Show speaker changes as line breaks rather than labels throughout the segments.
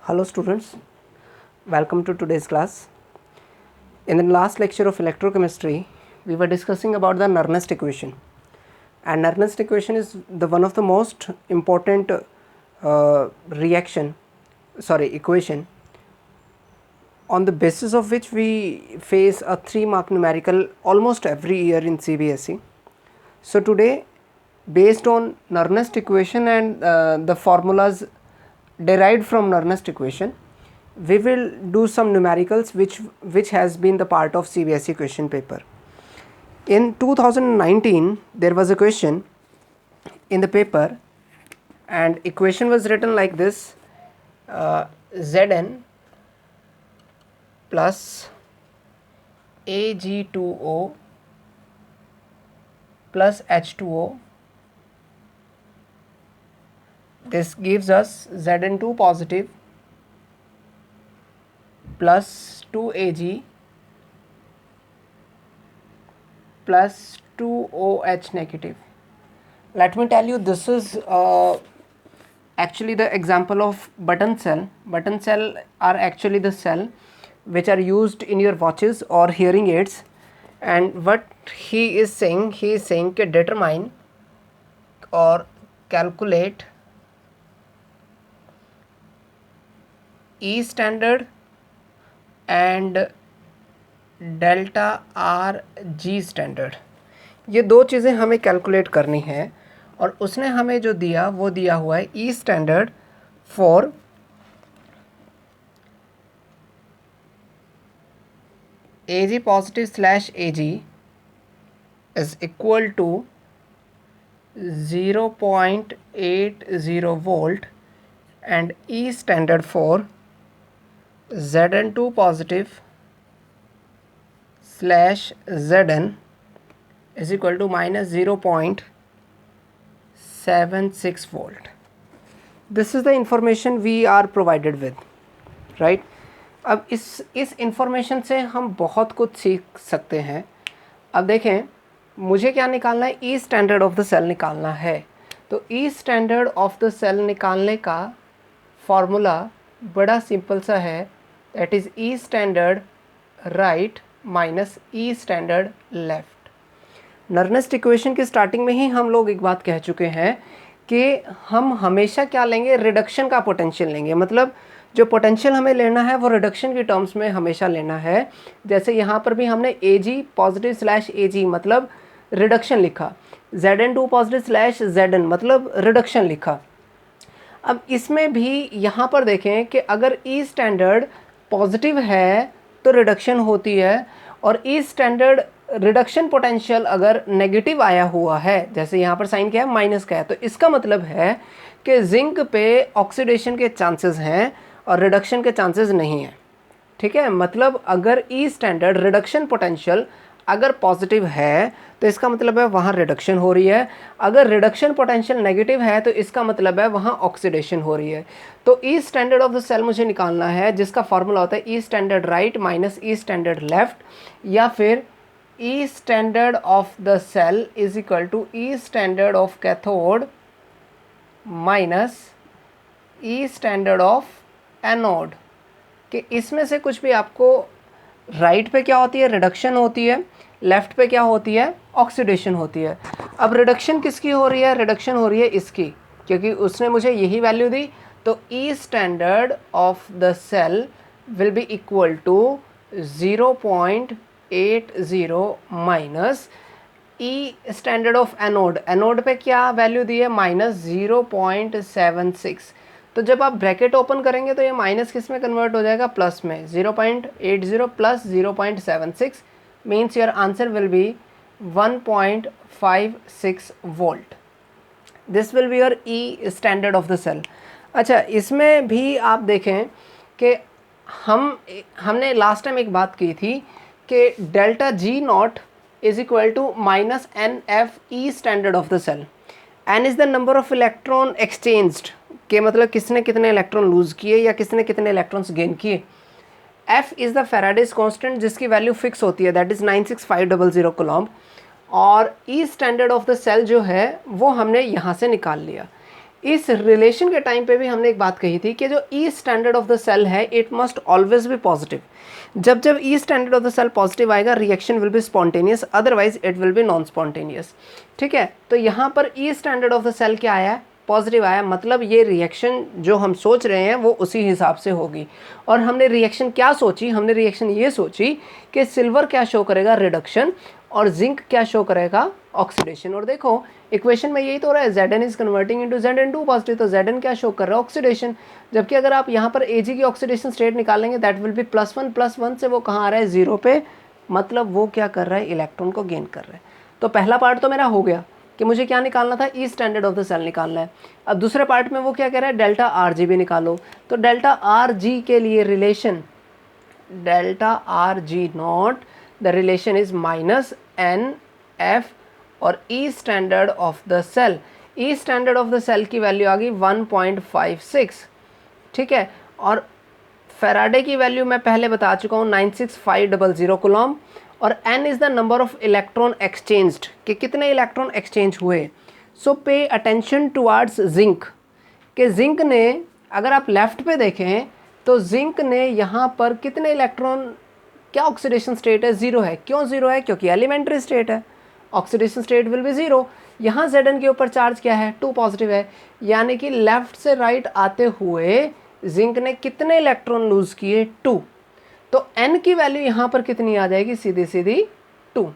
Hello students, welcome to today's class. In the last lecture of electrochemistry, we were discussing about the Nernst equation. And Nernst equation is one of the most important equation on the basis of which we face a 3-mark numerical almost every year in CBSE. So today, based on Nernst equation and the formulas derived from Nernst equation, we will do some numericals which has been the part of CBSE question paper. In 2019, there was a question in the paper and equation was written like this: Zn plus Ag2O plus H2O. This gives us Zn2 positive plus 2Ag plus 2OH negative. Let me tell you, this is actually the example of button cell. Button cell are actually the cell which are used in your watches or hearing aids. And what he is saying कि determine or calculate E standard and delta R ji standard, ये दो चीज़ें हमें calculate करनी है और उसने हमें जो दिया वो दिया हुआ है E standard for A G positive slash A G is equal to 0.80 volt and E standard for Zn2 positive slash Zn is equal to minus 0.76 volt. This is the information we are provided with, right? अब इस information से हम बहुत कुछ सीख सकते हैं. अब देखें, मुझे क्या निकालना है? E standard of the cell निकालना है. तो E standard of the cell निकालने का फॉर्मूला बड़ा सिंपल सा है. That is E standard right minus E standard left. Nernst equation की स्टार्टिंग में ही हम लोग एक बात कह चुके हैं कि हम हमेशा क्या लेंगे? रिडक्शन का पोटेंशियल लेंगे. मतलब जो पोटेंशियल हमें लेना है वो रिडक्शन की टर्म्स में हमेशा लेना है. जैसे यहाँ पर भी हमने Ag पॉजिटिव स्लैश Ag मतलब रिडक्शन लिखा, Zn2 पॉजिटिव स्लैश Zn मतलब रिडक्शन लिखा. अब इसमें भी यहाँ पर देखें कि अगर E स्टैंडर्ड पॉजिटिव है तो रिडक्शन होती है और ई स्टैंडर्ड रिडक्शन पोटेंशियल अगर नेगेटिव आया हुआ है, जैसे यहाँ पर साइन क्या है? माइनस का है, तो इसका मतलब है कि जिंक पे ऑक्सीडेशन के चांसेस हैं और रिडक्शन के चांसेस नहीं हैं. ठीक है, मतलब अगर ई स्टैंडर्ड रिडक्शन पोटेंशियल अगर पॉजिटिव है तो इसका मतलब है वहाँ रिडक्शन हो रही है. अगर रिडक्शन पोटेंशियल नेगेटिव है तो इसका मतलब है वहाँ ऑक्सीडेशन हो रही है. तो E standard of the cell मुझे निकालना है, जिसका फॉर्मूला होता है E standard right minus E standard left, या फिर E standard of the cell is equal to E standard of cathode minus E standard of anode. कि इसमें से कुछ भी आपको राइट पे क्या होती है? रिडक्शन होती है. लेफ्ट पे क्या होती है? ऑक्सीडेशन होती है. अब रिडक्शन किसकी हो रही है? रिडक्शन हो रही है इसकी, क्योंकि उसने मुझे यही वैल्यू दी. तो E standard of the cell will be equal to 0.80 minus E standard of anode. Anode पे क्या वैल्यू दी है? माइनस 0.76. तो जब आप ब्रैकेट ओपन करेंगे तो ये माइनस किस में कन्वर्ट हो जाएगा? प्लस में. 0.80 plus 0.76 means your answer will be 1.56 volt. This will be your E standard of the cell. अच्छा, इसमें भी आप देखें कि हमने लास्ट टाइम एक बात की थी कि delta G not is equal to minus n F E standard of the cell. N is the number of electron exchanged, के मतलब किसने कितने इलेक्ट्रॉन लूज़ किए या किसने कितने इलेक्ट्रॉन्स गेन किए. F is the Faraday's constant जिसकी वैल्यू फिक्स होती है, दैट इज़ 96500 कूलम्ब. और E standard of the cell जो है वो हमने यहाँ से निकाल लिया. इस रिलेशन के टाइम पे भी हमने एक बात कही थी कि जो E standard of the cell है it must always be positive. जब जब E standard of the cell positive आएगा reaction will be spontaneous, otherwise it will be non spontaneous. ठीक है, तो यहाँ पर E standard of the cell क्या आया, पॉजिटिव आया, मतलब ये रिएक्शन जो हम सोच रहे हैं वो उसी हिसाब से होगी। और हमने रिएक्शन क्या सोची, हमने रिएक्शन ये सोची कि सिल्वर क्या शो करेगा, रिडक्शन, और जिंक क्या शो करेगा, ऑक्सीडेशन। और देखो इक्वेशन में यही तो हो रहा है, Zn is converting into Zn2 positive, तो Zn क्या शो कर रहा है, ऑक्सीडेशन। जबकि अगर आप यहाँ पर Ag की ऑक्सीडेशन स्टेट निकालेंगे दैट विल बी +1 से वो कहाँ आ रहा है, 0 पे, मतलब वो क्या कर रहा है, इलेक्ट्रॉन को गेन कर रहा है। तो पहला पार्ट तो मेरा हो गया कि मुझे क्या निकालना था, ई स्टैंडर्ड ऑफ द सेल निकालना है। अब दूसरे पार्ट में वो क्या कह रहा है, डेल्टा Rg भी निकालो। तो डेल्टा Rg के लिए relation delta Rg0, the relation is -NF और E standard of the cell, E standard of the cell की वैल्यू आ गई 1.56। ठीक है, और फैराडे की वैल्यू मैं पहले बता चुका हूँ 96500 कूलम, और n is the number of electron exchanged, कि कितने इलेक्ट्रॉन एक्सचेंज हुए। सो पे अटेंशन टुवार्ड्स जिंक, कि जिंक ने, अगर आप लेफ्ट पे देखें तो जिंक ने यहाँ पर कितने इलेक्ट्रॉन, क्या ऑक्सीडेशन स्टेट है, 0 है। क्यों 0 है, क्योंकि एलिमेंट्री स्टेट है, ऑक्सीडेशन स्टेट विल बी 0। यहाँ Zn के ऊपर चार्ज क्या है, 2 पॉजिटिव है, यानी कि लेफ्ट से राइट आते हुए जिंक ने कितने इलेक्ट्रॉन लूज किए, 2। तो n की वैल्यू यहाँ पर कितनी आ जाएगी, सीधी सीधी 2।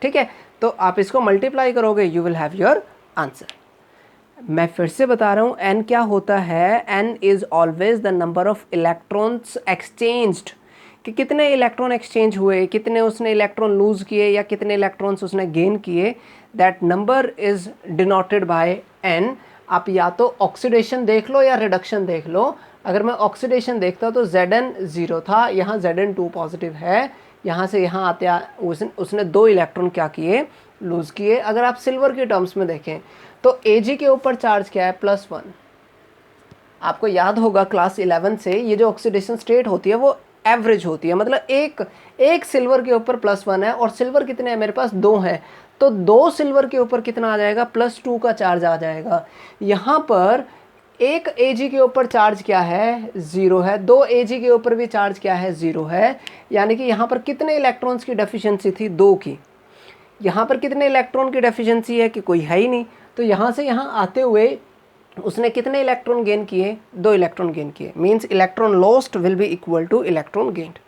ठीक है, तो आप इसको मल्टीप्लाई करोगे, you will have your answer. मैं फिर से बता रहा हूँ n क्या होता है, n is always the number of electrons exchanged, कि कितने इलेक्ट्रॉन एक्सचेंज हुए, कितने उसने इलेक्ट्रॉन लूज किए या कितने इलेक्ट्रॉन्स उसने गेन किए, that number is denoted by n। आप या तो ऑक्सीडेशन देख लो या रिडक्शन देख लो। अगर मैं ऑक्सीडेशन देखता तो Zn 0 था, यहाँ Zn2 पॉजिटिव है, यहाँ से यहाँ आते उसने 2 इलेक्ट्रॉन क्या किए, लूज किए। अगर आप सिल्वर के टर्म्स में देखें तो Ag के ऊपर चार्ज क्या है, +1। आपको याद होगा क्लास 11 से, ये जो ऑक्सीडेशन स्टेट होती है वो एवरेज होती है, मतलब एक सिल्वर के ऊपर +1 है, और सिल्वर कितने हैं मेरे पास, 2 है, तो 2 सिल्वर के ऊपर कितना आ जाएगा, +2 का चार्ज आ जाएगा। यहाँ पर एक Ag के ऊपर चार्ज क्या है, 0 है, 2 Ag के ऊपर भी चार्ज क्या है, 0 है, यानी कि यहाँ पर कितने इलेक्ट्रॉन्स की डेफिशिएंसी थी, 2 की। यहाँ पर कितने इलेक्ट्रॉन की डेफिशिएंसी है, कि कोई है ही नहीं। तो यहाँ से यहाँ आते हुए उसने कितने इलेक्ट्रॉन गेन किए, 2 इलेक्ट्रॉन गेन किए, means electron lost will be equal two electron gained.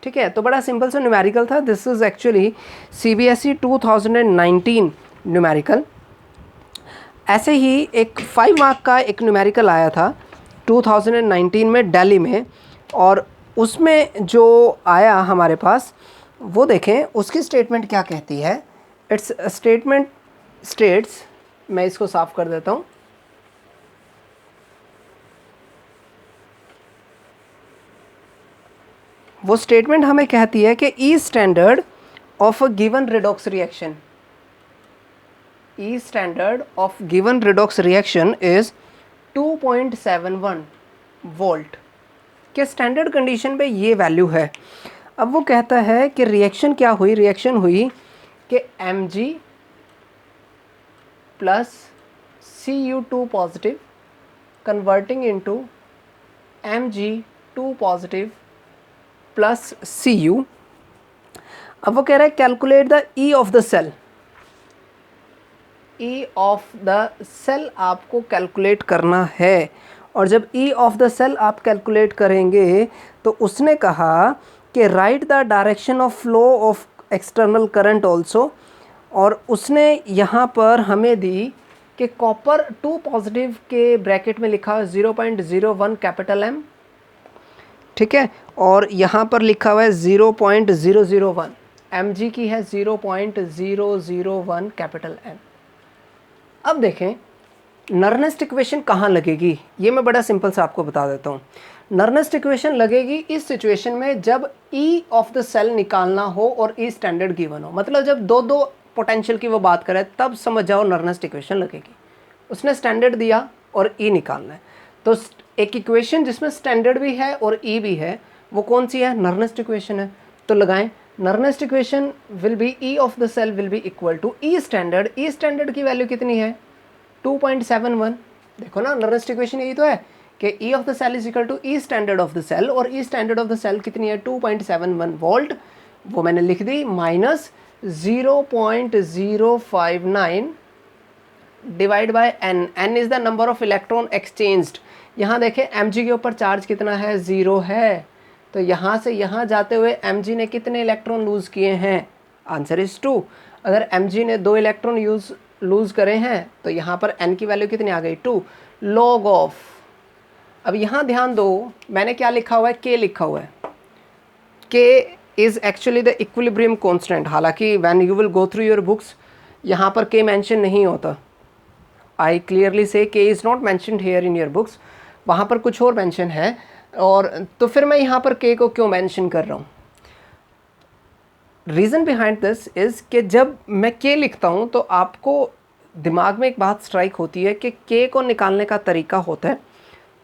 ठीक है, तो बड़ा सिंपल सा न्यूमेरिकल था। This is actually CBSE 2019 numerical. ऐसे ही एक 5 मार्क का एक न्यूमेरिकल आया था 2019 में दिल्ली में, और उसमें जो आया हमारे पास वो देखें, उसकी स्टेटमेंट क्या कहती है। इट्स स्टेटमेंट स्टेट्स, मैं इसको साफ कर देता हूँ। वो स्टेटमेंट हमें कहती है कि E standard of a given redox reaction, E standard of given redox reaction is 2.71 volt के स्टैंडर्ड कंडीशन पे ये वैल्यू है। अब वो कहता है कि रिएक्शन क्या हुई, रिएक्शन हुई कि Mg plus Cu2 positive converting into Mg2 positive plus Cu। अब वो कह रहा है calculate the E of the cell, E of the cell आपको कैलकुलेट करना है। और जब ई ऑफ द सेल आप कैलकुलेट करेंगे तो उसने कहा कि write the direction of flow of external current also, और उसने यहाँ पर हमें दी कि कॉपर 2 पॉजिटिव के ब्रैकेट में लिखा है 0.01 कैपिटल M, ठीक है, और यहाँ पर लिखा हुआ है 0.001, Mg की है 0.001 कैपिटल M। अब देखें नर्नेस्ट इक्वेशन कहाँ लगेगी, ये मैं बड़ा सिंपल सा आपको बता देता हूँ। नर्नेस्ट इक्वेशन लगेगी इस सिचुएशन में जब ई ऑफ द सेल निकालना हो और ई स्टैंडर्ड गिवन हो, मतलब जब दो पोटेंशियल की वो बात करें तब समझ जाओ नर्नेस्ट इक्वेशन लगेगी। उसने स्टैंडर्ड दिया और ई निकालना है, तो एक इक्वेशन जिसमें स्टैंडर्ड भी है और ई भी है वो कौन सी है, नर्नेस्ट इक्वेशन है। तो लगाएं, Nernst equation will be E of the cell will be equal to E standard. E standard की वैल्यू कितनी है, 2.71, देखो ना, नर्नेस्ट इक्वेशन यही तो है कि E of the cell is equal to E standard of the cell, और E standard of the cell कितनी है 2.71 वोल्ट, वो मैंने लिख दी, minus 0.059 divide by n, n is the number of electron exchanged. यहाँ देखें एम के ऊपर चार्ज कितना है, 0 है, तो यहाँ से यहाँ जाते हुए एम ने कितने इलेक्ट्रॉन लूज़ किए हैं, आंसर इज 2। अगर एम ने 2 इलेक्ट्रॉन लूज़ करे हैं तो यहाँ पर एन की वैल्यू कितनी आ गई, 2 लॉग ऑफ। अब यहाँ ध्यान दो, मैंने क्या लिखा हुआ है, के लिखा हुआ है, K is actually the equilibrium constant. हालांकि when you will go through your books यहाँ पर के मेंशन नहीं होता, आई क्लियरली से के is not mentioned here in your books, वहाँ पर कुछ और मेंशन है, और तो फिर मैं यहाँ पर के को क्यों मेंशन कर रहा हूँ। रीज़न बिहाइंड दिस इज़ कि जब मैं के लिखता हूँ तो आपको दिमाग में एक बात स्ट्राइक होती है कि के को निकालने का तरीका होता है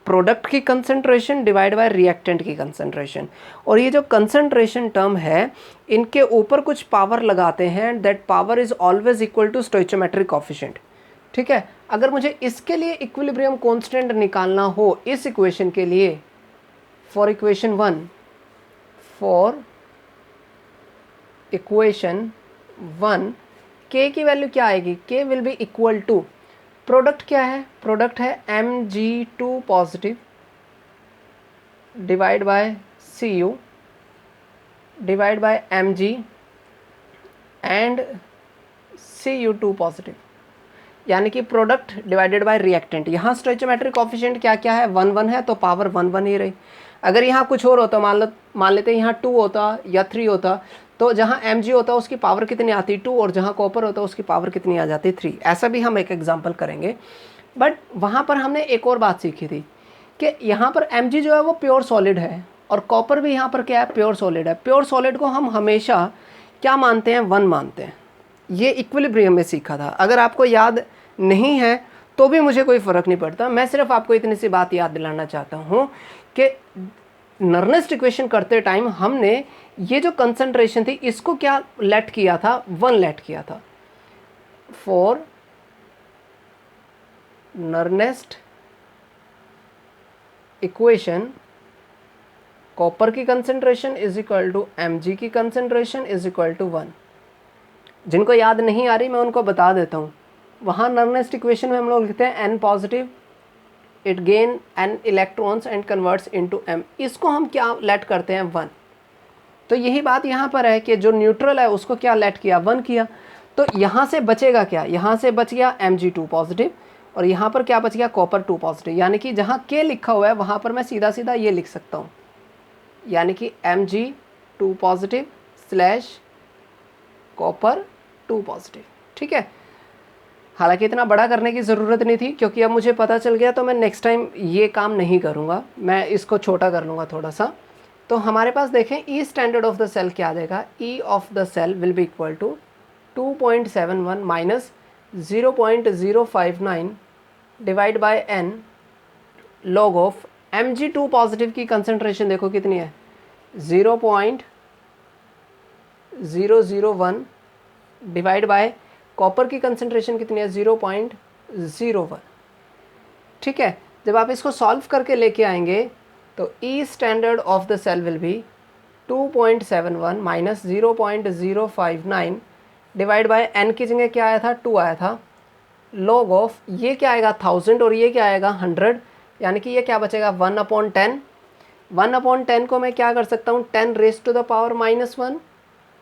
प्रोडक्ट की कंसंट्रेशन डिवाइड बाय रिएक्टेंट की कंसंट्रेशन, और ये जो कंसंट्रेशन टर्म है इनके ऊपर कुछ पावर लगाते हैं, that power is always equal to stoichiometric coefficient. ठीक है, अगर मुझे इसके लिए इक्विलिब्रियम कांस्टेंट निकालना हो इस इक्वेशन के लिए, फॉर इक्वेशन 1, फॉर इक्वेशन 1 के की वैल्यू क्या आएगी, K will be equal to, product क्या है, प्रोडक्ट है Mg2 positive divide by Cu divide by Mg and Cu2 positive, यानी कि प्रोडक्ट डिवाइडेड बाय रिएक्टेंट। यहाँ स्टोइचोमेट्रिक कोफिशिएंट क्या क्या है, 1 1 है, तो पावर 1 1 ही रही। अगर यहाँ कुछ और होता, मान लेते हैं यहाँ 2 होता या 3 होता, तो जहाँ Mg होता उसकी पावर कितनी आती 2, और जहाँ कॉपर होता उसकी पावर कितनी आ जाती 3। ऐसा भी हम एक एग्जांपल करेंगे, बट वहाँ पर हमने एक और बात सीखी थी कि यहाँ पर Mg जो है वो प्योर सॉलिड है, और कॉपर भी यहाँ पर क्या है, प्योर सॉलिड है। प्योर सॉलिड को हम हमेशा क्या मानते हैं, 1 मानते हैं। ये इक्विलिब्रियम में सीखा था, अगर आपको याद नहीं है तो भी मुझे कोई फ़र्क नहीं पड़ता, मैं सिर्फ आपको इतनी सी बात याद दिलाना चाहता हूँ कि नर्नेस्ट इक्वेशन करते टाइम हमने ये जो कंसंट्रेशन थी इसको क्या लेट किया था, 1 लेट किया था। फॉर नर्नेस्ट इक्वेशन कॉपर की concentration is equal to Mg की कंसंट्रेशन इज इक्वल टू 1। जिनको याद नहीं आ रही मैं उनको बता देता हूँ, वहाँ नर्नेस्ट इक्वेशन में हम लोग लिखते हैं N positive, it gain N electrons and converts into M, इसको हम क्या लेट करते हैं, 1। तो यही बात यहाँ पर है कि जो न्यूट्रल है उसको क्या लेट किया, 1 किया। तो यहाँ से बचेगा क्या, यहाँ से बच गया Mg2 पॉजिटिव, और यहाँ पर क्या बच गया, कॉपर 2 पॉजिटिव, यानी कि जहाँ K लिखा हुआ है वहाँ पर मैं सीधा सीधा ये लिख सकता हूँ, यानी कि Mg2 positive slash copper 2 positive. ठीक है, हालांकि इतना बड़ा करने की ज़रूरत नहीं थी, क्योंकि अब मुझे पता चल गया, तो मैं नेक्स्ट टाइम ये काम नहीं करूँगा, मैं इसको छोटा कर लूँगा थोड़ा सा। तो हमारे पास देखें E standard of the cell क्या आ जाएगा, E of the cell will be equal to 2.71 minus 0.059 divide by n log of Mg2 positive की कंसंट्रेशन देखो कितनी है, 0.001 डिवाइड बाय कॉपर की कंसंट्रेशन कितनी है, 0.01। ठीक है, जब आप इसको सॉल्व करके लेके आएंगे तो E standard of the cell will be 2.71 minus 0.059 divide by n की जगह क्या आया था, 2 आया था, लॉग ऑफ ये क्या आएगा 1000 और ये क्या आएगा 100, यानी कि ये क्या बचेगा 1/10। 1/10 को मैं क्या कर सकता हूँ, 10 रेज़ टू द पावर -1,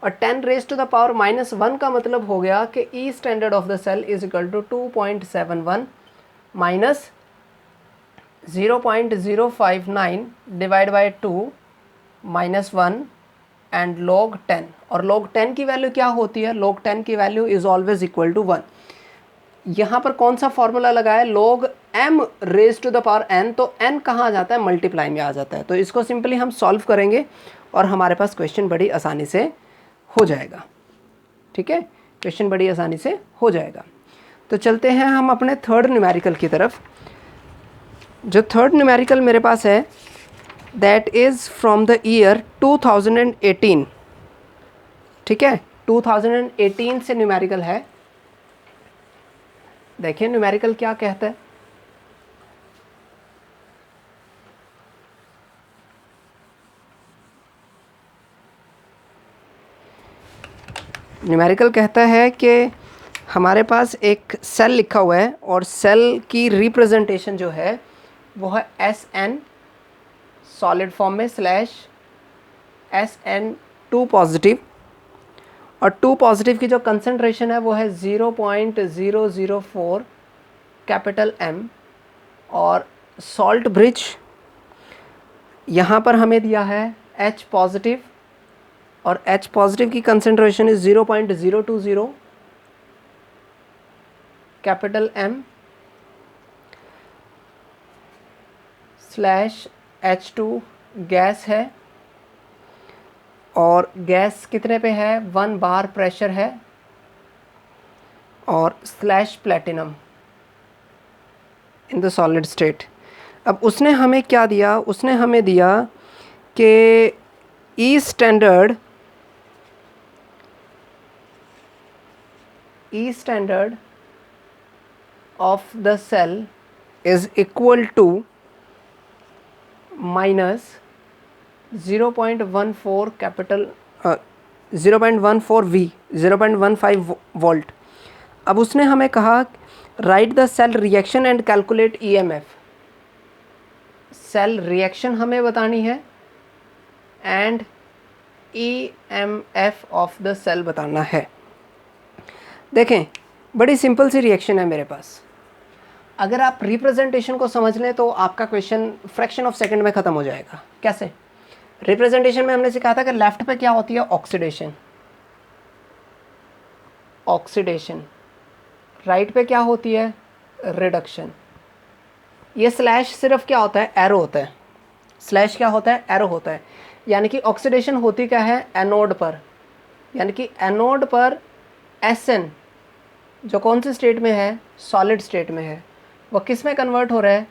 और 10 रेज़ टू द पावर -1 का मतलब हो गया कि E standard of the cell is equal to 2.71 minus 0.059 divide by 2 -1 and log 10, और log 10 की वैल्यू क्या होती है, log 10 की value is always equal to 1। यहाँ पर कौन सा फॉर्मूला लगाया, log m raise to the power n, तो n कहाँ आ जाता है, मल्टीप्लाई में आ जाता है। तो इसको सिंपली हम सॉल्व करेंगे और हमारे पास क्वेश्चन बड़ी आसानी से हो जाएगा। ठीक है, क्वेश्चन बड़ी आसानी से हो जाएगा। तो चलते हैं हम अपने थर्ड न्यूमेरिकल की तरफ। जो थर्ड न्यूमेरिकल मेरे पास है that is from the year 2018। ठीक है, 2018 से न्यूमेरिकल है। देखिए न्यूमेरिकल क्या कहता है, न्यूमेरिकल कहता है कि हमारे पास एक सेल लिखा हुआ है और सेल की रिप्रेजेंटेशन जो है वो है SN सॉलिड फॉर्म में स्लैश SN2 पॉजिटिव, और 2 पॉजिटिव की जो कंसंट्रेशन है वो है 0.004 कैपिटल M, और सॉल्ट ब्रिज यहाँ पर हमें दिया है H पॉजिटिव, और H पॉजिटिव की concentration is 0.020 capital M slash H2 gas है, और गैस कितने पे है 1 बार प्रेशर है, और slash platinum in the solid state. अब उसने हमें क्या दिया, उसने हमें दिया कि E standard of the cell is equal to minus 0.14 capital 0.14 V 0.15 volt. अब उसने हमें कहा right the cell reaction and calculate EMF। Cell reaction हमें बतानी है and EMF of the cell बताना है। देखें बड़ी सिंपल सी रिएक्शन है मेरे पास, अगर आप रिप्रेजेंटेशन को समझ लें तो आपका क्वेश्चन फ्रैक्शन ऑफ सेकंड में ख़त्म हो जाएगा। कैसे? रिप्रेजेंटेशन में हमने सिखाया था कि लेफ्ट पे क्या होती है ऑक्सीडेशन, राइट पे क्या होती है रिडक्शन। ये स्लैश सिर्फ क्या होता है एरो होता है, स्लैश क्या होता है एरो होता है, यानी कि ऑक्सीडेशन होती क्या है एनोड पर, यानी कि एनोड पर SN जो कौन से स्टेट में है सॉलिड स्टेट में है, वो किस में कन्वर्ट हो रहा है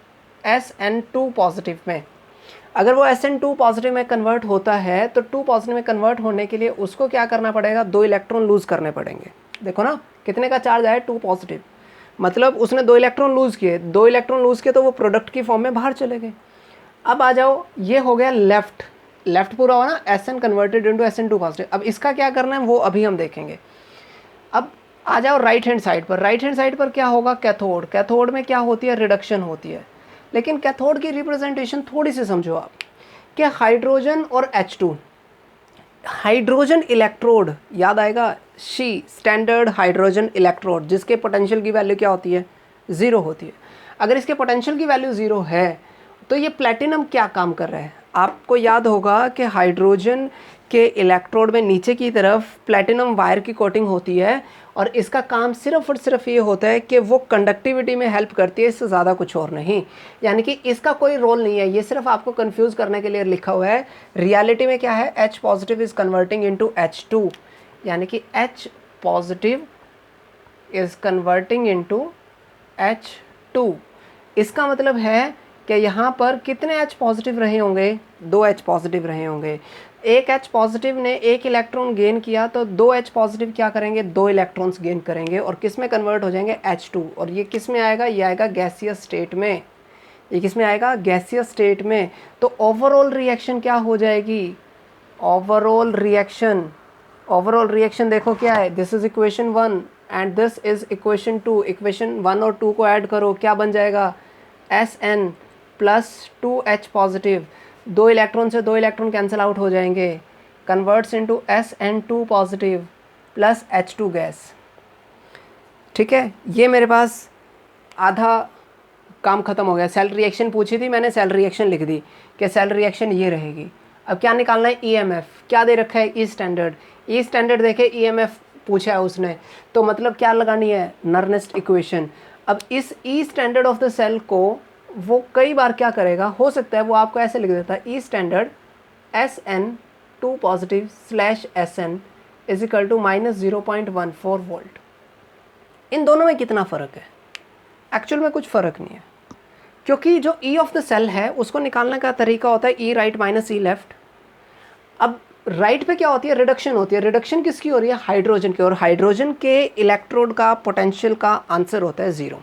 SN2 पॉजिटिव में। अगर वो SN2 पॉजिटिव में कन्वर्ट होता है तो 2 पॉजिटिव में कन्वर्ट होने के लिए उसको क्या करना पड़ेगा 2 इलेक्ट्रॉन लूज़ करने पड़ेंगे। देखो ना कितने का चार्ज आया 2 पॉजिटिव, मतलब उसने 2 इलेक्ट्रॉन लूज़ किए, 2 इलेक्ट्रॉन लूज़ किए तो वो प्रोडक्ट की फॉर्म में बाहर चले गए। अब आ जाओ, ये हो गया लेफ्ट पूरा हो ना SN converted into SN2 positive. अब इसका क्या करना है वो अभी हम देखेंगे। अब आ जाओ राइट हैंड साइड पर, राइट हैंड साइड पर क्या होगा कैथोड में क्या होती है रिडक्शन होती है। लेकिन कैथोड की रिप्रेजेंटेशन थोड़ी सी समझो आप कि हाइड्रोजन और H2, हाइड्रोजन इलेक्ट्रोड याद आएगा शी स्टैंडर्ड हाइड्रोजन इलेक्ट्रोड जिसके पोटेंशियल की वैल्यू क्या होती है 0 होती है। अगर इसके पोटेंशियल की वैल्यू 0 है तो ये प्लेटिनम क्या काम कर रहा है, आपको याद होगा कि हाइड्रोजन के इलेक्ट्रोड में नीचे की तरफ प्लेटिनम वायर की कोटिंग होती है, और इसका काम सिर्फ और सिर्फ ये होता है कि वो कंडक्टिविटी में हेल्प करती है, इससे ज़्यादा कुछ और नहीं। यानी कि इसका कोई रोल नहीं है, ये सिर्फ आपको कंफ्यूज करने के लिए लिखा हुआ है। रियलिटी में क्या है H positive is converting into H2, यानी कि H positive is converting into H2। इसका मतलब है कि यहाँ पर कितने H पॉजिटिव रहे होंगे 2 H पॉजिटिव रहे होंगे। एक H पॉजिटिव ने 1 इलेक्ट्रॉन गेन किया तो 2 H पॉजिटिव क्या करेंगे 2 इलेक्ट्रॉन्स गेन करेंगे, और किस में कन्वर्ट हो जाएंगे H2। और ये किस में आएगा, ये आएगा गैसियस स्टेट में, ये किस में आएगा गैसियस स्टेट में। तो ओवरऑल रिएक्शन क्या हो जाएगी, ओवरऑल रिएक्शन देखो क्या है, this is equation 1 and this is equation 2। Equation 1 और 2 को ऐड करो, क्या बन जाएगा SN plus 2H positive, 2 electron से 2 इलेक्ट्रॉन कैंसिल आउट हो जाएंगे, converts into SN2 positive plus H2 gas. ठीक है, ये मेरे पास आधा काम ख़त्म हो गया। सेल रिएक्शन पूछी थी मैंने, सेल रिएक्शन लिख दी कि सेल रिएक्शन ये रहेगी। अब क्या निकालना है EMF, क्या दे रखा है ई स्टैंडर्ड देखे EMF पूछा है उसने, तो मतलब क्या लगानी है नर्नेस्ट इक्वेशन। अब इस ई स्टैंडर्ड ऑफ द सेल को वो कई बार क्या करेगा, हो सकता है वो आपको ऐसे लिख देता है E standard SN2 positive slash SN is equal to minus 0.14 volt. इन दोनों में कितना फ़र्क है, एक्चुअल में कुछ फ़र्क नहीं है, क्योंकि जो ई ऑफ द सेल है उसको निकालने का तरीका होता है ई राइट माइनस ई लेफ्ट। अब राइट पे क्या होती है रिडक्शन होती है, रिडक्शन किसकी हो रही है हाइड्रोजन की, और हाइड्रोजन के इलेक्ट्रोड का पोटेंशियल का आंसर होता है 0।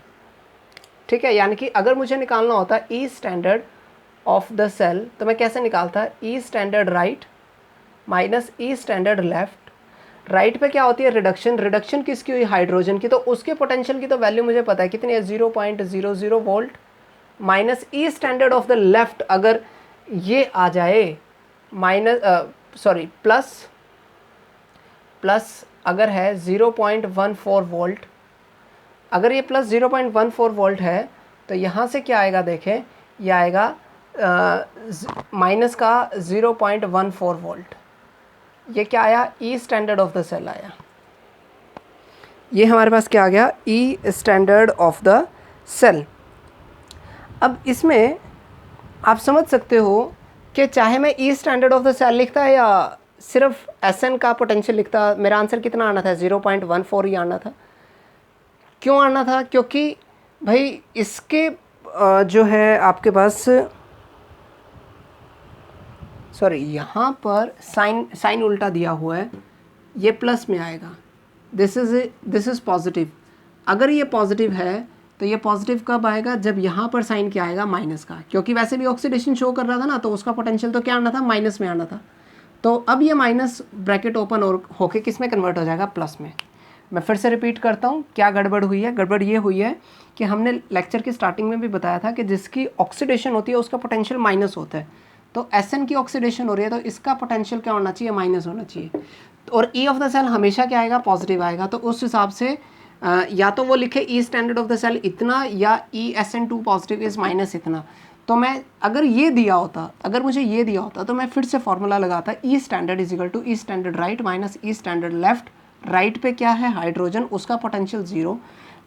ठीक है, यानी कि अगर मुझे निकालना होता है E standard of the cell तो मैं कैसे निकालता ई standard right minus E standard left right पे क्या होती है रिडक्शन, रिडक्शन किसकी हुई हाइड्रोजन की, तो उसके पोटेंशियल की तो वैल्यू मुझे पता है कितनी है 0.00 volt minus E standard of the left, अगर ये आ जाए माइनस प्लस अगर है 0.14 वोल्ट, अगर ये प्लस 0.14 वोल्ट है तो यहाँ से क्या आएगा देखें, ये आएगा माइनस का 0.14 वोल्ट, ये क्या आया ई स्टैंडर्ड ऑफ द सेल आया, ये हमारे पास क्या आ गया ई स्टैंडर्ड ऑफ द सेल। अब इसमें आप समझ सकते हो कि चाहे मैं ई स्टैंडर्ड ऑफ द सेल लिखता है या सिर्फ एसएन का पोटेंशियल लिखता, मेरा आंसर कितना आना था 0.14 ही आना था। क्यों आना था, क्योंकि भाई इसके जो है आपके पास सॉरी यहाँ पर साइन उल्टा दिया हुआ है, ये प्लस में आएगा, दिस इज़ पॉजिटिव, अगर ये पॉजिटिव है तो ये पॉजिटिव कब आएगा जब यहाँ पर साइन क्या आएगा माइनस का, क्योंकि वैसे भी ऑक्सीडेशन शो कर रहा था ना, तो उसका पोटेंशियल तो क्या आना था माइनस में आना था, तो अब ये माइनस ब्रैकेट ओपन और होके किस में कन्वर्ट हो जाएगा प्लस में। मैं फिर से रिपीट करता हूँ क्या गड़बड़ हुई है, गड़बड़ ये हुई है कि हमने लेक्चर की स्टार्टिंग में भी बताया था कि जिसकी ऑक्सीडेशन होती है उसका पोटेंशियल माइनस होता है, तो एसएन की ऑक्सीडेशन हो रही है तो इसका पोटेंशियल क्या होना चाहिए माइनस होना चाहिए, और ई ऑफ द सेल हमेशा क्या आएगा पॉजिटिव आएगा, तो उस हिसाब से या तो वो लिखे ई स्टैंडर्ड ऑफ द सेल इतना या ई SN2 पॉजिटिव इज माइनस इतना, तो मैं अगर ये दिया होता, अगर मुझे ये दिया होता तो मैं फिर से फॉर्मूला लगाता E standard is equal to E standard right minus E standard left, right पे क्या है हाइड्रोजन उसका पोटेंशियल 0,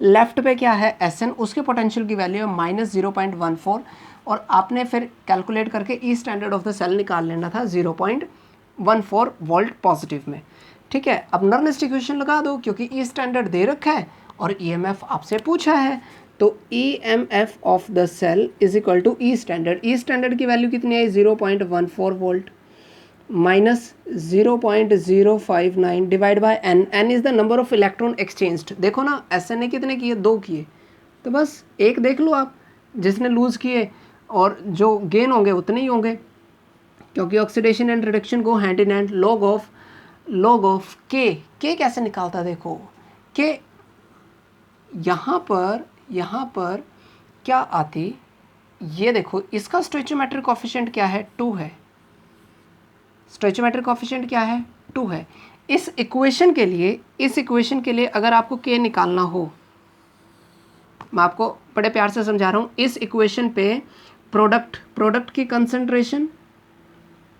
लेफ्ट पे क्या है SN उसके पोटेंशियल की वैल्यू है माइनस 0.14, और आपने फिर कैलकुलेट करके ई स्टैंडर्ड ऑफ द सेल निकाल लेना था 0.14 वोल्ट पॉजिटिव में। ठीक है, अब नर्नेस्ट इक्वेशन लगा दो क्योंकि ई स्टैंडर्ड दे रखा है और EMF आपसे पूछा है, तो EMF of the cell is equal to E standard, E standard की वैल्यू कितनी है 0.14 volt minus 0.059 divide by n, n is the number of electron exchanged, देखो ना SN ने कितने किए 2 किए, तो बस एक देख लो आप, जिसने लूज़ किए और जो गेन होंगे उतने ही होंगे, क्योंकि oxidation and reduction go hand in hand, log of के कैसे निकालता देखो, के यहाँ पर क्या आती, ये देखो इसका स्टोइचोमेट्रिक कोफिशिएंट क्या है 2 है, स्टोइचोमेट्रिक कोफिशिएंट क्या है 2 है। इस इक्वेशन के लिए अगर आपको के निकालना हो, मैं आपको बड़े प्यार से समझा रहा हूँ, इस इक्वेशन पे प्रोडक्ट की concentration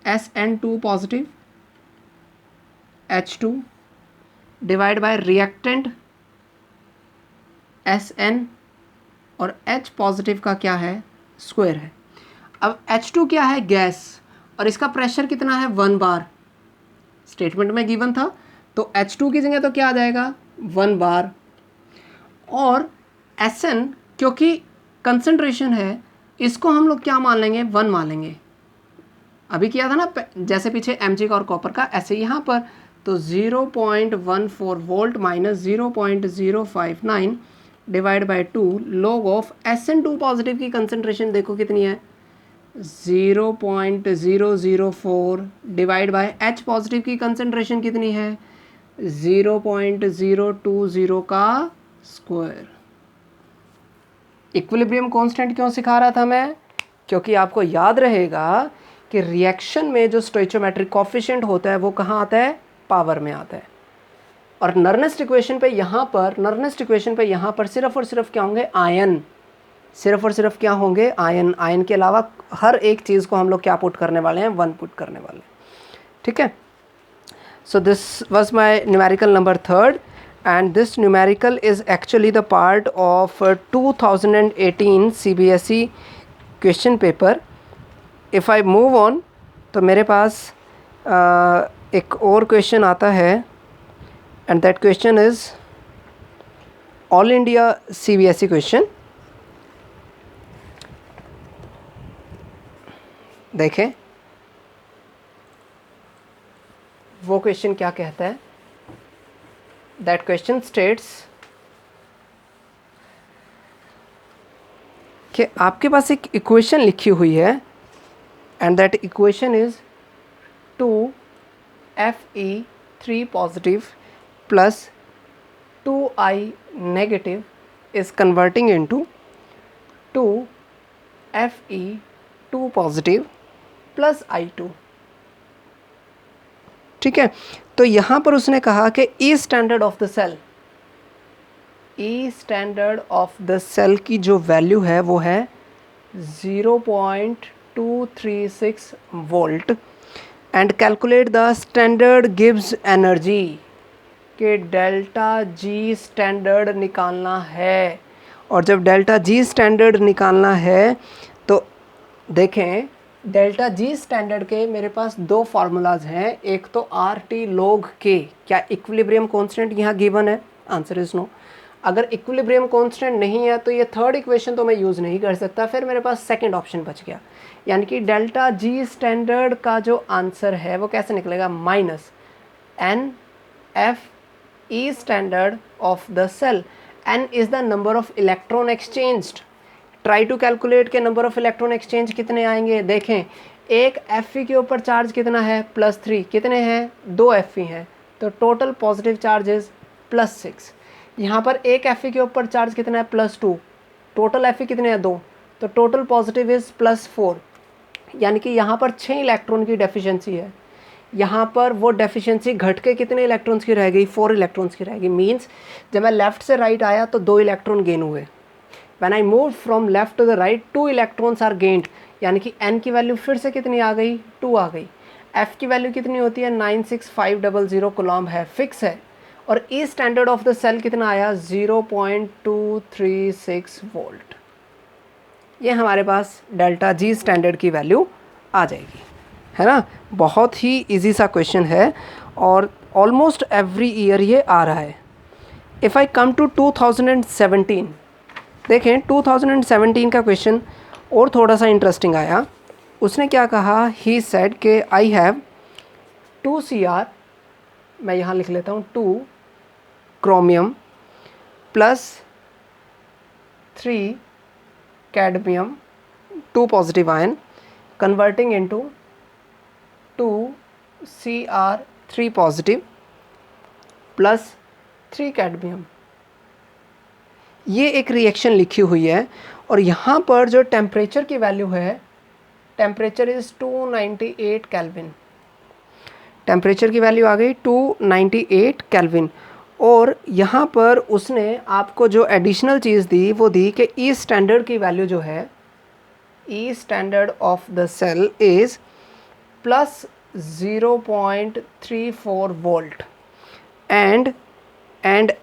SN2 positive H2 divide by reactant SN और H पॉजिटिव का क्या है स्क्वायर है। अब H2 क्या है गैस और इसका प्रेशर कितना है 1 बार, स्टेटमेंट में गिवन था, तो H2 की जगह तो क्या आ जाएगा 1 बार, और SN क्योंकि कंसंट्रेशन है इसको हम लोग क्या मान लेंगे 1 मान लेंगे, अभी किया था ना जैसे पीछे Mg का और कॉपर का, ऐसे यहाँ पर, तो 0.14 volt minus 0.059 divide by 2 log of SN2 positive की कंसंट्रेशन देखो कितनी है 0.004 डिवाइड बाय H पॉजिटिव की कंसंट्रेशन कितनी है 0.020 का स्क्वायर। इक्विलिब्रियम कांस्टेंट क्यों सिखा रहा था मैं, क्योंकि आपको याद रहेगा कि रिएक्शन में जो स्टोइचोमेट्रिक कोफिशिएंट होता है वो कहाँ आता है पावर में आता है, और नर्नेस्ट इक्वेशन पे यहाँ पर सिर्फ और सिर्फ क्या होंगे आयन, सिर्फ और सिर्फ क्या होंगे आयन के अलावा हर एक चीज़ को हम लोग क्या पुट करने वाले हैं 1 पुट करने वाले हैं। ठीक है, so this was my numerical number 3rd and this numerical is actually the part of 2018 CBSE question paper. If I move on तो मेरे पास एक और क्वेश्चन आता है and that question is All India CBSE question. देखें वो question क्या कहता है, that question states कि आपके पास एक इक्वेशन लिखी हुई है and that equation is 2Fe 3 positive plus 2I negative is converting into 2 Fe 2 positive plus I2। ठीक है, तो यहाँ पर उसने कहा कि E standard of the cell, E standard of the cell की जो वैल्यू है वो है 0.236 volt and calculate the standard गिव्स एनर्जी, कि डेल्टा जी स्टैंडर्ड निकालना है। और जब डेल्टा जी स्टैंडर्ड निकालना है तो देखें, डेल्टा जी स्टैंडर्ड के मेरे पास दो फार्मूलाज हैं, एक तो आर टी लॉग के, क्या इक्विलिब्रियम कांस्टेंट यहाँ गिवन है? Answer is no. अगर इक्विलिब्रियम कांस्टेंट नहीं है तो ये थर्ड इक्वेशन तो मैं यूज़ नहीं कर सकता, फिर मेरे पास सेकंड ऑप्शन बच गया, यानी कि डेल्टा जी स्टैंडर्ड का जो आंसर है वो कैसे निकलेगा? Minus n F E standard of the cell. N is the number of electron exchanged. Try to calculate के नंबर ऑफ इलेक्ट्रॉन एक्सचेंज कितने आएंगे। देखें, एक Fe के ऊपर चार्ज कितना है? +3। कितने हैं? 2 Fe हैं, तो टोटल पॉजिटिव चार्जेस +6। यहाँ पर एक Fe के ऊपर चार्ज कितना है? +2। टोटल Fe कितने हैं? 2, तो टोटल पॉजिटिव इज़ +4, यानी कि यहाँ पर 6 इलेक्ट्रॉन की डेफिशिएंसी है। यहाँ पर वो डेफिशिएंसी घट के कितने इलेक्ट्रॉन्स की रह गई? 4 इलेक्ट्रॉन्स की रह गई। मीन्स जब मैं लेफ़्ट से राइट आया तो 2 इलेक्ट्रॉन गेन हुए। When I moved from left to the right, 2 electrons are gained, यानी कि n की वैल्यू फिर से कितनी आ गई? 2 आ गई। f की वैल्यू कितनी होती है? 96500 कूलम्ब है, फिक्स है। और E standard of the cell कितना आया? 0.236 वोल्ट। ये हमारे पास डेल्टा जी स्टैंडर्ड की वैल्यू आ जाएगी, है ना। बहुत ही इजी सा क्वेश्चन है और ऑलमोस्ट एवरी ईयर ये आ रहा है। इफ़ आई कम टू 2017, देखें 2017 का क्वेश्चन और थोड़ा सा इंटरेस्टिंग आया। उसने क्या कहा? ही सेड के आई हैव 2 Cr, मैं यहाँ लिख लेता हूँ 2 chromium plus 3 cadmium 2 positive ion converting into 2 Cr 3 positive plus 3 cadmium. ये एक रिएक्शन लिखी हुई है और यहाँ पर जो टेम्परेचर की वैल्यू है, टेम्परेचर इज़ 298 केल्विन। टेम्परेचर की वैल्यू आ गई 298 केल्विन। और यहाँ पर उसने आपको जो एडिशनल चीज़ दी वो दी कि ई स्टैंडर्ड की वैल्यू जो है, E standard of the cell is +0.34 volt and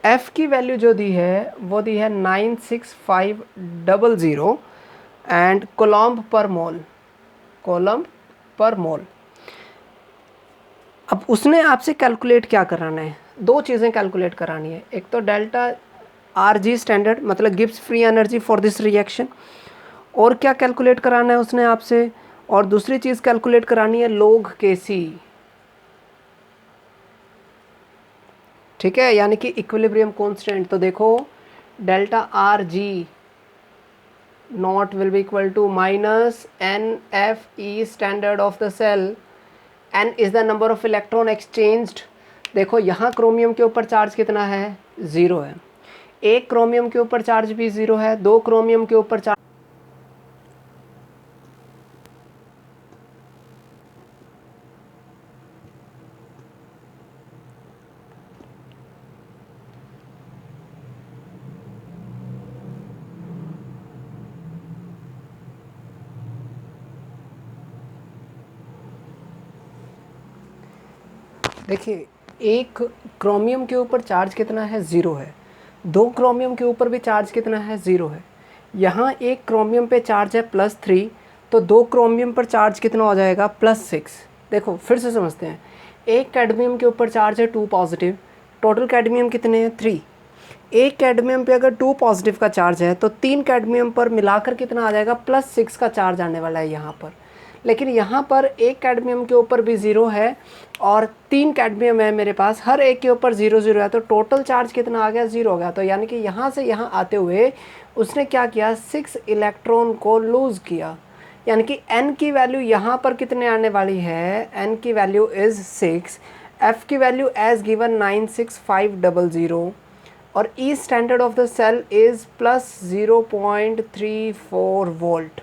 F की वैल्यू जो दी है वो दी है 96500 एंड कूलम्ब पर मोल, कूलम्ब पर मोल। अब उसने आपसे कैलकुलेट क्या कराना है? दो चीज़ें कैलकुलेट करानी है। एक तो डेल्टा आर जी स्टैंडर्ड, मतलब gives free energy for this reaction, और क्या कैलकुलेट कराना है उसने आपसे? और दूसरी चीज़ कैलकुलेट करानी है log Kc, ठीक है, यानी कि इक्विलिब्रियम कांस्टेंट। तो देखो delta R G not will be equal to minus n F E standard of the cell. N is the number of electron exchanged. देखो यहाँ क्रोमियम के ऊपर चार्ज कितना है? 0 है। एक क्रोमियम के ऊपर चार्ज भी 0 है, 2 क्रोमियम के ऊपर चार्ज, देखिए एक क्रोमियम के ऊपर चार्ज कितना है? 0 है। 2 क्रोमियम के ऊपर भी चार्ज कितना है? 0 है। यहाँ एक क्रोमियम पे चार्ज है +3, तो 2 क्रोमियम पर चार्ज कितना हो जाएगा? +6। देखो फिर से समझते हैं, एक कैडमियम के ऊपर चार्ज है 2 पॉजिटिव, टोटल कैडमियम कितने हैं? 3। एक कैडमियम पे अगर 2 पॉजिटिव का चार्ज है तो 3 कैडमियम पर मिलाकर कितना आ जाएगा? +6 का चार्ज आने वाला है यहाँ पर। लेकिन यहाँ पर एक कैडमियम के ऊपर भी 0 है और 3 कैडमियम है मेरे पास, हर एक के ऊपर 0 0 है, तो टोटल चार्ज कितना आ गया? 0 हो गया। तो यानी कि यहाँ से यहाँ आते हुए उसने क्या किया? 6 इलेक्ट्रॉन को लूज़ किया, यानी कि n की वैल्यू यहाँ पर कितने आने वाली है? n की वैल्यू इज़ 6 F की वैल्यू एज गिवन 96500 और E standard of the cell is plus 0.34 volt.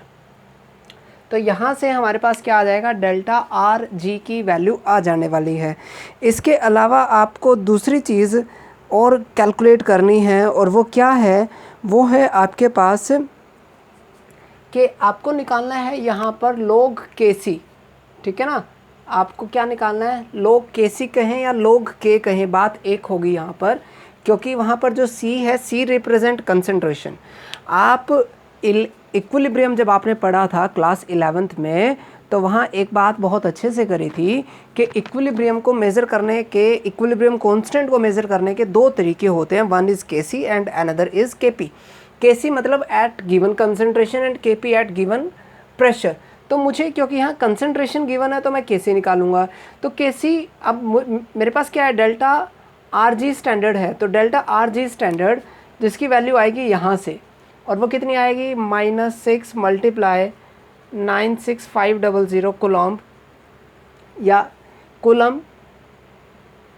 तो यहाँ से हमारे पास क्या आ जाएगा, डेल्टा आर जी की वैल्यू आ जाने वाली है। इसके अलावा आपको दूसरी चीज़ और कैलकुलेट करनी है और वो क्या है, वो है आपके पास कि आपको निकालना है यहाँ पर log Kc, ठीक है ना। आपको क्या निकालना है, log Kc कहें या log K कहें, बात एक होगी यहाँ पर, क्योंकि वहाँ पर जो C है, C रिप्रेजेंट कंसंट्रेशन। आप इक्विलिब्रियम जब आपने पढ़ा था क्लास 11th में, तो वहाँ एक बात बहुत अच्छे से करी थी कि इक्विलिब्रियम को मेज़र करने के, इक्विलिब्रियम कांस्टेंट को मेज़र करने के दो तरीके होते हैं, one is Kc and another is Kp। Kc मतलब at given concentration and Kp at given pressure. तो मुझे क्योंकि यहाँ कंसंट्रेशन गिवन है तो मैं Kc निकालूंगा। तो Kc, अब मेरे पास क्या है, डेल्टा आर जी स्टैंडर्ड है, तो डेल्टा आर जी स्टैंडर्ड जिसकी वैल्यू आएगी यहाँ से, और वो कितनी आएगी, -6 मल्टीप्लाई 96500 कूलम्ब या कूलम्ब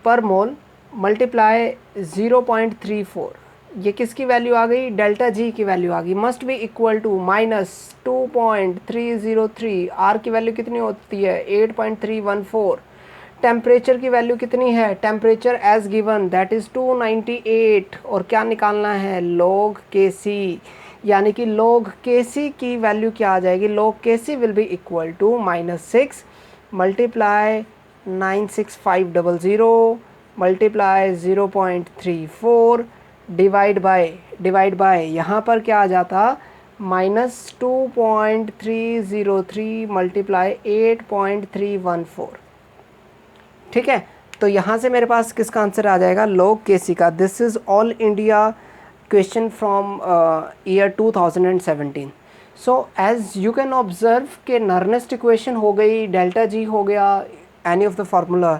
पर मोल मल्टीप्लाई 0.34, ये किसकी वैल्यू आ गई, डेल्टा जी की वैल्यू आ गई, must be equal to -2.303। R की वैल्यू कितनी होती है, 8.314। टेम्परेचर की वैल्यू कितनी है, temperature as given that is 298, और क्या निकालना है, log Kc, यानी कि log Kc की वैल्यू क्या आ जाएगी, log Kc will be equal to -6 multiply 96500 multiply 0.34 divide by यहाँ पर क्या आ जाता, -2.303 मल्टीप्लाई 8.314, ठीक है। तो यहाँ से मेरे पास किसका आंसर आ जाएगा, log Kc का। This is all India question from year 2017। So as you can observe के नर्नेस्ट इक्वेशन हो गई, डेल्टा जी हो गया, any of the formula,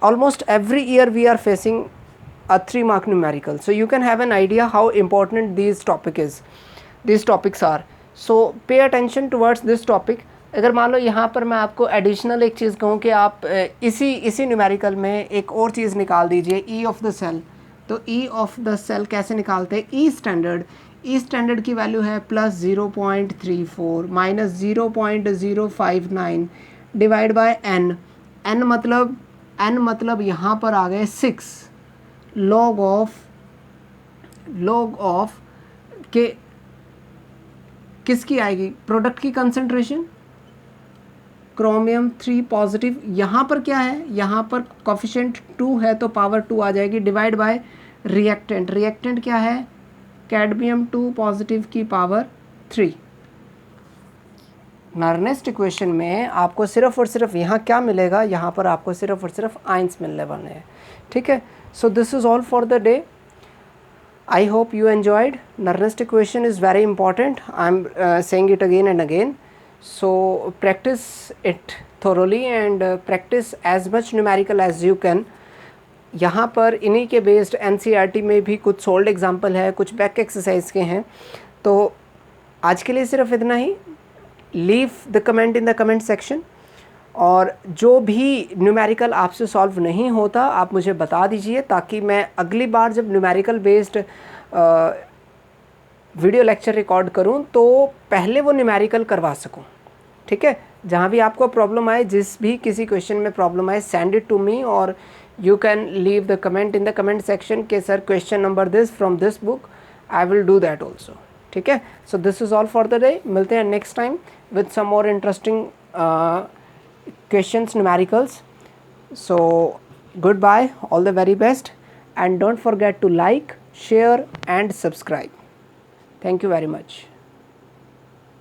almost every year we are facing a 3 mark numerical, so you can have an idea how important these topics are. So pay attention towards this topic. अगर मान लो यहाँ पर मैं आपको additional एक चीज़ कहूँ कि आप इसी न्यूमेरिकल में एक और चीज़ निकाल दीजिए, ई ऑफ द सेल। तो ई ऑफ द सेल कैसे निकालते हैं, ई स्टैंडर्ड की वैल्यू है +0.34 -0.059 डिवाइड बाय एन मतलब यहाँ पर आ गए 6 log ऑफ के किसकी आएगी, प्रोडक्ट की कंसंट्रेशन, क्रोमियम 3 पॉजिटिव, यहाँ पर क्या है, यहाँ पर कोफिशिएंट 2 है तो पावर 2 आ जाएगी, डिवाइड बाय रिएक्टेंट क्या है, कैडमियम 2 पॉजिटिव की पावर 3। नर्नेस्ट इक्वेशन में आपको सिर्फ और सिर्फ यहाँ क्या मिलेगा, यहाँ पर आपको सिर्फ और सिर्फ आइंस मिलने वाले हैं, ठीक है। So this is all for the day. I hope you enjoyed. Nernst equation is very important. I'm saying it again and again. So practice it thoroughly and practice as much numerical as you can. यहाँ पर इन्हीं के based NCERT में भी कुछ sold example है, कुछ back exercise के हैं। तो आज के लिए सिर्फ इतना ही। Leave the comment in the comment section, और जो भी न्यूमेरिकल आपसे सॉल्व नहीं होता आप मुझे बता दीजिए, ताकि मैं अगली बार जब numerical based video lecture record करूं तो पहले वो न्यूमेरिकल करवा सकूं, ठीक है। जहां भी आपको प्रॉब्लम आए, जिस भी किसी क्वेश्चन में प्रॉब्लम आए, सेंड इट टू मी, और you can leave the comment in the comment section के sir question number this from this book, I will do that also, ठीक है। So this is all for the day. मिलते हैं next time with some more interesting questions, numericals. So goodbye, all the very best, and don't forget to like, share and subscribe. Thank you very much.